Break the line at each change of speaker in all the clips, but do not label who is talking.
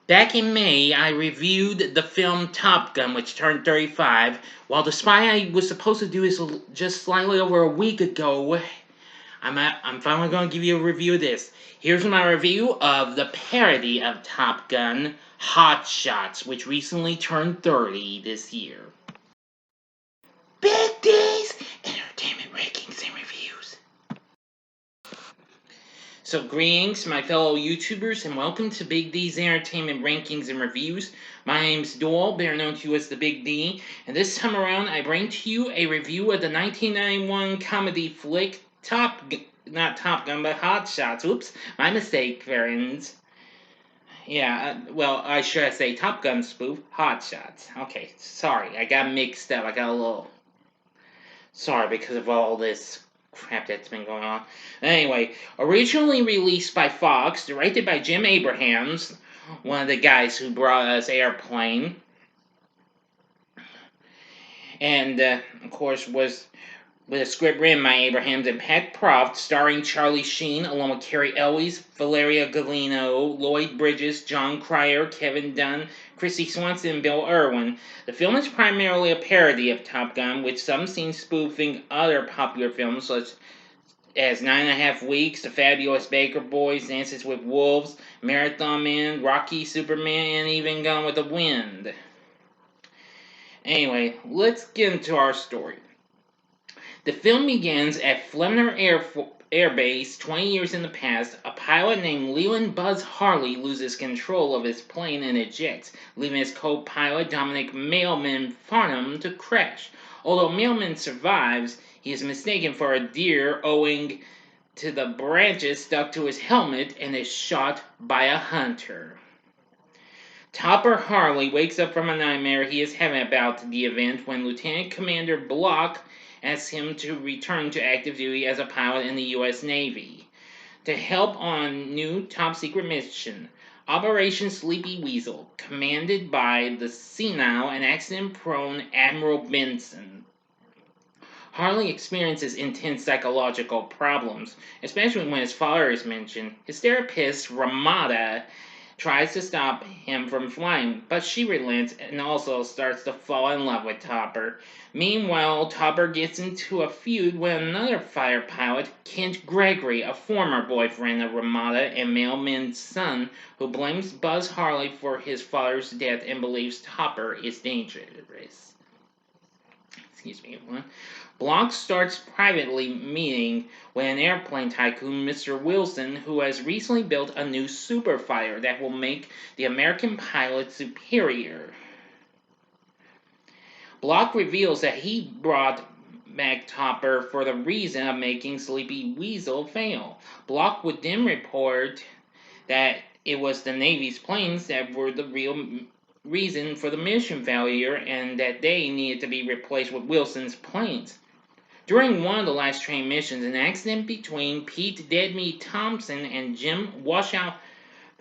Back in May, I reviewed the film Top Gun, which turned 35. While the spy I was supposed to do is just slightly over a week ago, I'm finally going to give you a review of this. Here's my review of the parody of Top Gun, Hot Shots, which recently turned 30 this year. Big D's Entertainment Rankings and Reviews. So, greetings, my fellow YouTubers, and welcome to Big D's Entertainment Rankings and Reviews. My name's Doyle, better known to you as the Big D, and this time around I bring to you a review of the 1991 comedy flick not Top Gun, but Hot Shots. Oops, my mistake, friends. Yeah, well, I should say Top Gun spoof, Hot Shots. Okay, sorry, I got mixed up. I got a little sorry because of all this crap that's been going on. Anyway, originally released by Fox, directed by Jim Abrahams, one of the guys who brought us Airplane, and of course was with a script written by Abrahams and Pat Proft, starring Charlie Sheen, along with Cary Elwes, Valeria Golino, Lloyd Bridges, John Cryer, Kevin Dunn, Kristy Swanson, and Bill Irwin. The film is primarily a parody of Top Gun, with some scenes spoofing other popular films such as 9.5 Weeks, The Fabulous Baker Boys, Dances with Wolves, Marathon Man, Rocky, Superman, and even Gone with the Wind. Anyway, let's get into our story. The film begins at Flemner Air Base 20 years in the past. A pilot named Leland Buzz Harley loses control of his plane and ejects, leaving his co-pilot Dominic Mailman Farnham to crash. Although Mailman survives, he is mistaken for a deer owing to the branches stuck to his helmet and is shot by a hunter. Topper Harley wakes up from a nightmare he is having about the event when Lieutenant Commander Block asks him to return to active duty as a pilot in the U.S. Navy to help on new top-secret mission, Operation Sleepy Weasel, commanded by the senile and accident-prone Admiral Benson. Harley experiences intense psychological problems, especially when his father is mentioned. His therapist, Ramada, tries to stop him from flying, but she relents and also starts to fall in love with Topper. Meanwhile, Topper gets into a feud with another fighter pilot, Kent Gregory, a former boyfriend of Ramada and Mailman's son, who blames Buzz Harley for his father's death and believes Topper is dangerous. Excuse me, everyone. Block starts privately meeting with an airplane tycoon, Mr. Wilson, who has recently built a new superfighter that will make the American pilot superior. Block reveals that he brought back Topper for the reason of making Sleepy Weasel fail. Block would then report that it was the Navy's planes that were the real reason for the mission failure and that they needed to be replaced with Wilson's planes. During one of the last train missions, an accident between Pete Deadmeat Thompson and Jim Washout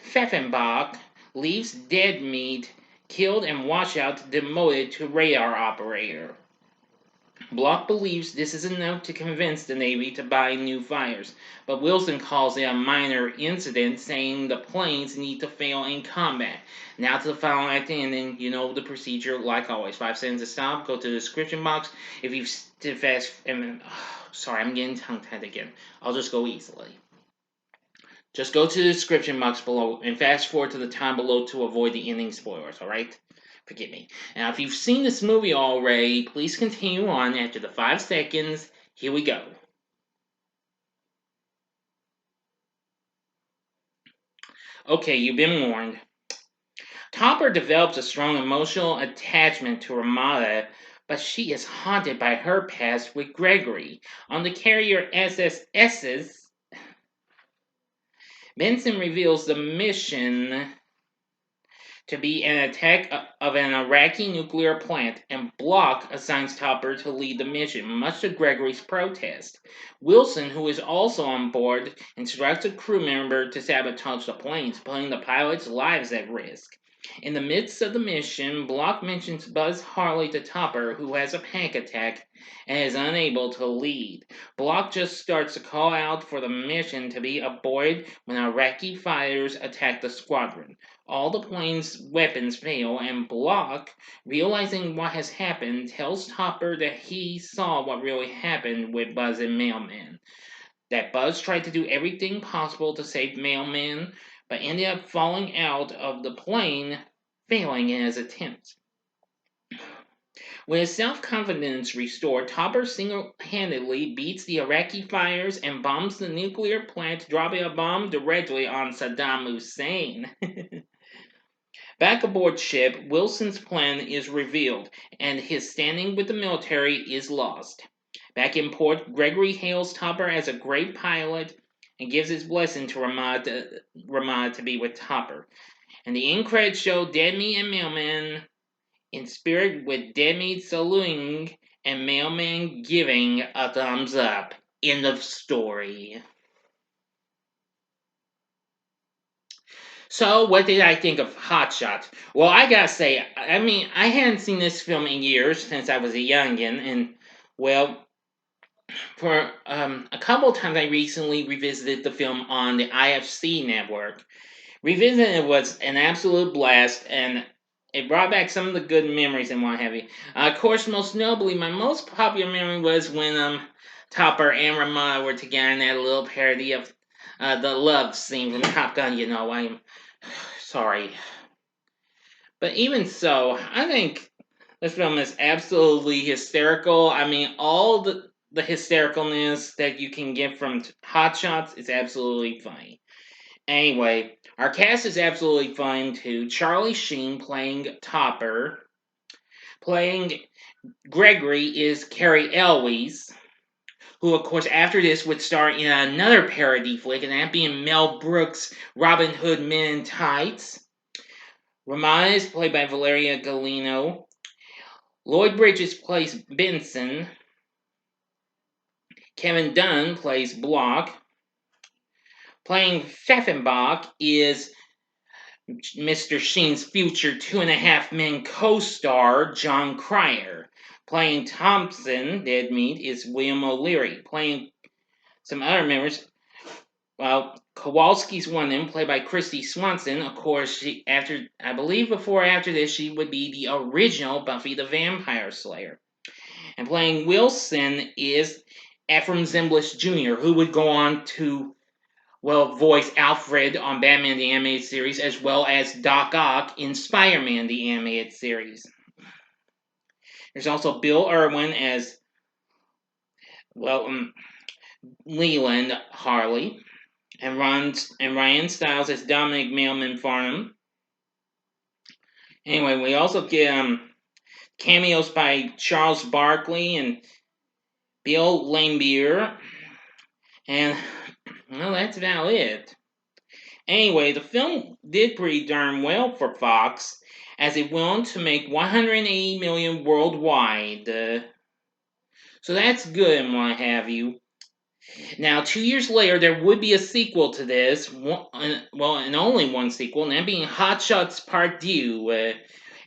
Pfeffenbach leaves Deadmeat killed and Washout demoted to radar operator. Block believes this is enough to convince the Navy to buy new fighters, but Wilson calls it a minor incident, saying the planes need to fail in combat. Now to the final act ending, you know the procedure like always. 5 seconds to stop, go to the description box. If you've fast, sorry, I'm getting tongue-tied again. I'll just go easily. Just go to the description box below and fast forward to the time below to avoid the ending spoilers, alright? Forgive me. Now, if you've seen this movie already, please continue on after the 5 seconds. Here we go. Okay, you've been warned. Topper develops a strong emotional attachment to Ramada, but she is haunted by her past with Gregory. On the carrier SSS's, Benson reveals the mission to be an attack of an Iraqi nuclear plant, and Block assigns Topper to lead the mission, much to Gregory's protest. Wilson, who is also on board, instructs a crew member to sabotage the planes, putting the pilots' lives at risk. In the midst of the mission, Block mentions Buzz Harley to Topper, who has a panic attack and is unable to lead. Block just starts to call out for the mission to be aborted when Iraqi fighters attack the squadron. All the plane's weapons fail, and Block, realizing what has happened, tells Topper that he saw what really happened with Buzz and Mailman. That Buzz tried to do everything possible to save Mailman, but ended up falling out of the plane, failing in his attempt. With his self-confidence restored, Topper single-handedly beats the Iraqi fighters and bombs the nuclear plant, dropping a bomb directly on Saddam Hussein. Back aboard ship, Wilson's plan is revealed, and his standing with the military is lost. Back in port, Gregory hails Topper as a great pilot and gives his blessing to Ramad to be with Topper. And the end credits show Demi and Mailman in spirit, with Demi saluting and Mailman giving a thumbs up. End of story. So, what did I think of Hot Shots? Well, I gotta say, I mean, I hadn't seen this film in years since I was a youngin', and well, for a couple times I recently revisited the film on the IFC network. Revisiting it was an absolute blast, and it brought back some of the good memories and what have you. Of course, most notably, my most popular memory was when Topper and Ramada were together in that little parody of the love scene from Top Gun. You know, I'm sorry, but even so, I think this film is absolutely hysterical. I mean, all the hystericalness that you can get from Hot Shots is absolutely funny. Anyway, our cast is absolutely fun too. Charlie Sheen playing Topper. Playing Gregory is Cary Elwes, who, of course, after this would star in another parody flick, and that being Mel Brooks' Robin Hood Men in Tights. Ramona is played by Valeria Golino. Lloyd Bridges plays Benson. Kevin Dunn plays Block. Playing Pfeffenbach is Mr. Sheen's future Two and a Half Men co-star, John Cryer. Playing Thompson, Dead Meat, is William O'Leary. Playing some other members, well, Kowalski's one of them, played by Kristy Swanson. Of course, after this, she would be the original Buffy the Vampire Slayer. And playing Wilson is Ephraim Zimbalist Jr., who would go on to voice Alfred on Batman the Animated Series, as well as Doc Ock in Spider-Man the Animated Series. There's also Bill Irwin as, Leland Harley, and Ryan Stiles as Dominic Mailman Farnham. Anyway, we also get cameos by Charles Barkley and Bill Laimbeer, and well, that's about it. Anyway, the film did pretty darn well for Fox, as it went on to make $180 million worldwide. So that's good and what have you. Now, 2 years later, there would be a sequel to this, and only one sequel, and that being Hot Shots Part 2,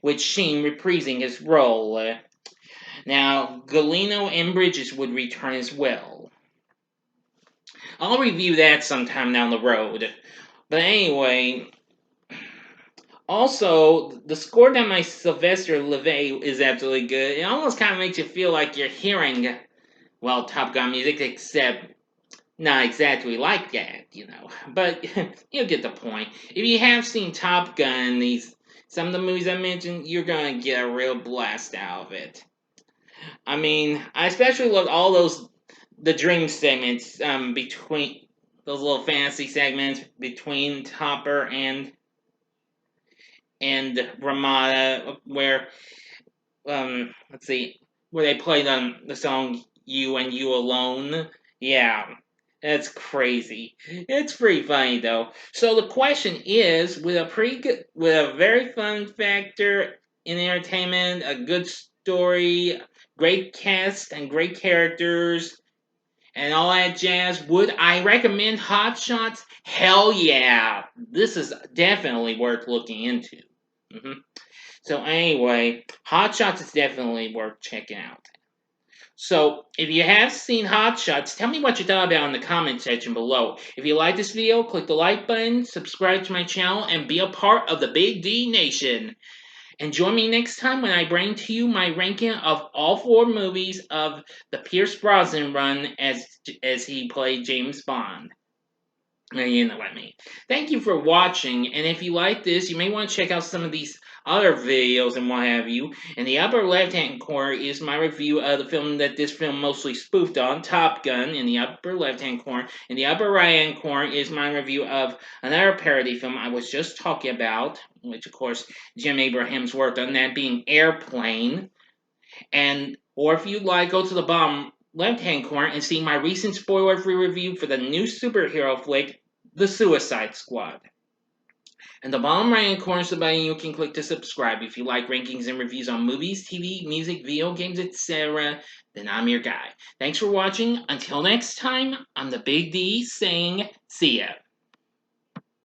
with Sheen reprising his role. Now, Golino and Bridges would return as well. I'll review that sometime down the road. But anyway, also, the score done by Sylvester Levay is absolutely good. It almost kind of makes you feel like you're hearing, Top Gun music, except not exactly like that, But you'll get the point. If you have seen Top Gun, some of the movies I mentioned, you're gonna get a real blast out of it. I mean, I especially loved all the dream segments between those little fantasy segments between Topper and Ramada, where let's see, where they played the song "You and You Alone." Yeah, that's crazy. It's pretty funny though. So the question is, with a very fun factor in entertainment, a good story, great cast, and great characters, and all that jazz, would I recommend Hot Shots? Hell yeah! This is definitely worth looking into. So anyway, Hot Shots is definitely worth checking out. So, if you have seen Hot Shots, tell me what you thought about it in the comment section below. If you like this video, click the like button, subscribe to my channel, and be a part of the Big D Nation. And join me next time when I bring to you my ranking of all 4 movies of the Pierce Brosnan run as he played James Bond. Now you know what I mean. Thank you for watching, and if you like this, you may want to check out some of these other videos and what have you. In the upper left-hand corner is my review of the film that this film mostly spoofed on, Top Gun, in the upper left-hand corner. In the upper right-hand corner is my review of another parody film I was just talking about, which of course Jim Abrahams worked on, that being Airplane. Or if you'd like, go to the bottom left-hand corner and see my recent spoiler-free review for the new superhero flick, The Suicide Squad. And the bottom right-hand corner is the button you can click to subscribe. If you like rankings and reviews on movies, TV, music, video games, etc., then I'm your guy. Thanks for watching. Until next time, I'm the Big D saying see ya.